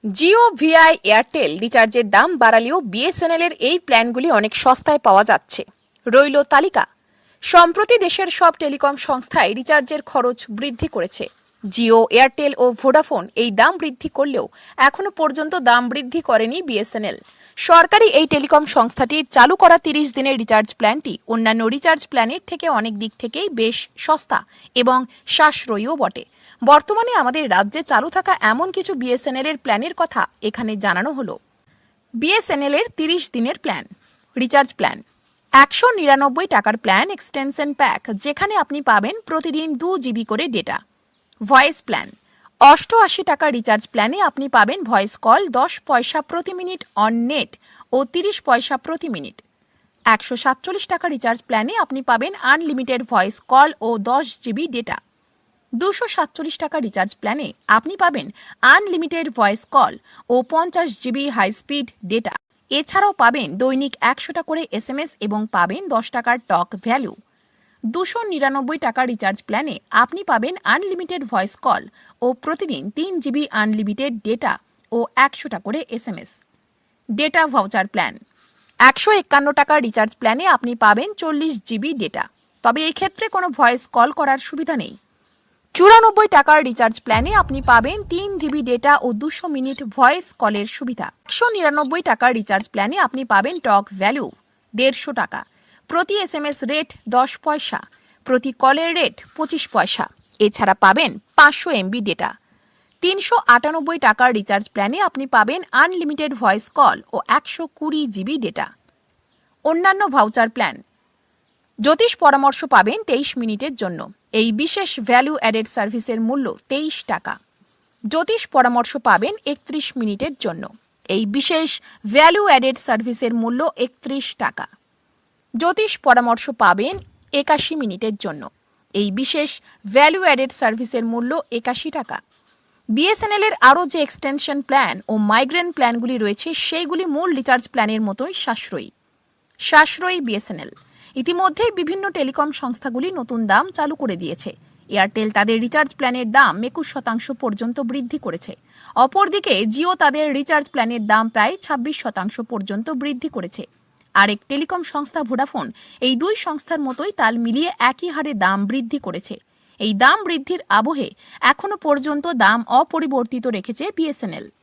Jio, Vi, Airtel রিচার্জের দাম বাড়ালেও BSNL এর এই প্ল্যানগুলি অনেক সস্তায় পাওয়া যাচ্ছে। রইল তালিকা। সম্প্রতি দেশের সব টেলিকম সংস্থায় রিচার্জের খরচ বৃদ্ধি করেছে। জিও, এয়ারটেল ও ভোডাফোন এই দাম বৃদ্ধি করলেও এখনো পর্যন্ত দাম বৃদ্ধি করেনি বিএসএনএল। সরকারি এই টেলিকম সংস্থাটির চালু করা 30 দিনের রিচার্জ প্ল্যানটি অন্যান্য রিচার্জ প্ল্যানের থেকে অনেক দিক থেকেই বেশ সস্তা এবং সাশ্রয়ীও বটে। বর্তমানে আমাদের রাজ্যে চালু থাকা এমন কিছু বিএসএনএল এর প্ল্যানের কথা এখানে জানানো হলো। বিএসএনএল এর 30 দিনের প্ল্যান। রিচার্জ প্ল্যান 199 টাকার প্ল্যান এক্সটেনশন প্যাক, যেখানে আপনি পাবেন প্রতিদিন 2 জিবি করে ডেটা। ভয়েস প্ল্যান 88 টাকা রিচার্জ প্ল্যানে আপনি পাবেন ভয়েস কল 10 পয়সা প্রতি মিনিট অন নেট ও 30 পয়সা প্রতি মিনিট। 147 টাকা রিচার্জ প্ল্যানে আপনি পাবেন আনলিমিটেড ভয়েস কল ও 10 জিবি ডেটা। 247 টাকা রিচার্জ প্ল্যানে আপনি পাবেন আনলিমিটেড ভয়েস কল ও 50 জিবি হাই স্পিড ডেটা। এছাড়াও পাবেন দৈনিক 100টা করে এসএমএস এবং পাবেন 10 টাকার টক ভ্যালু। 299 টাকা রিচার্জ প্ল্যানে আপনি পাবেন আনলিমিটেড ভয়েস কল ও প্রতিদিন 3 জিবি আনলিমিটেড ডেটা ও 100টা করে এসএমএস। ডেটা ভাউচার প্ল্যান 151 টাকা রিচার্জ প্ল্যানে আপনি পাবেন 40 জিবি ডেটা, তবে এই ক্ষেত্রে কোনো ভয়েস কল করার সুবিধা নেই। 94 টাকার রিচার্জ প্ল্যানে আপনি পাবেন 3 জিবি ডেটা ও 200 মিনিট ভয়েস কলের সুবিধা। 199 টাকার রিচার্জ প্ল্যানে আপনি পাবেন টক ভ্যালু 150 টাকা, প্রতি এসএমএস রেট 10 পয়সা, প্রতি কলের রেট 25 পয়সা। এছাড়া পাবেন 500 এমবি ডেটা। 398 টাকার রিচার্জ প্ল্যানে আপনি পাবেন আনলিমিটেড ভয়েস কল ও 120 জিবি ডেটা। অন্যান্য ভাউচার প্ল্যান জ্যোতিষ পরামর্শ পাবেন 23 মিনিটের জন্য। এই বিশেষ ভ্যালু অ্যাডেড সার্ভিসের মূল্য 23 টাকা। জ্যোতিষ পরামর্শ পাবেন 31 মিনিটের জন্য। এই বিশেষ ভ্যালু অ্যাডেড সার্ভিসের মূল্য 31 টাকা। জ্যোতিষ পরামর্শ পাবেন 81 মিনিটের জন্য। এই বিশেষ ভ্যালু অ্যাডেড সার্ভিসের মূল্য 81 টাকা। বিএসএনএল এর আরও যে এক্সটেনশন প্ল্যান ও মাইগ্রেন প্ল্যানগুলি রয়েছে সেইগুলি মূল রিচার্জ প্ল্যানের মতোই সাশ্রয়ী বিএসএনএল। ইতিমধ্যেই বিভিন্ন টেলিকম সংস্থাগুলি নতুন দাম চালু করে দিয়েছে। এয়ারটেল তাদের রিচার্জ প্ল্যানের দাম 21% পর্যন্ত বৃদ্ধি করেছে। অপরদিকে জিও তাদের রিচার্জ প্ল্যানের দাম প্রায় 26% পর্যন্ত বৃদ্ধি করেছে। আরেক টেলিকম সংস্থা ভোডাফোন এই দুই সংস্থার মতোই তাল মিলিয়ে একই হারে দাম বৃদ্ধি করেছে। এই দাম বৃদ্ধির আবহে এখনো পর্যন্ত দাম অপরিবর্তিত রেখেছে বিএসএনএল।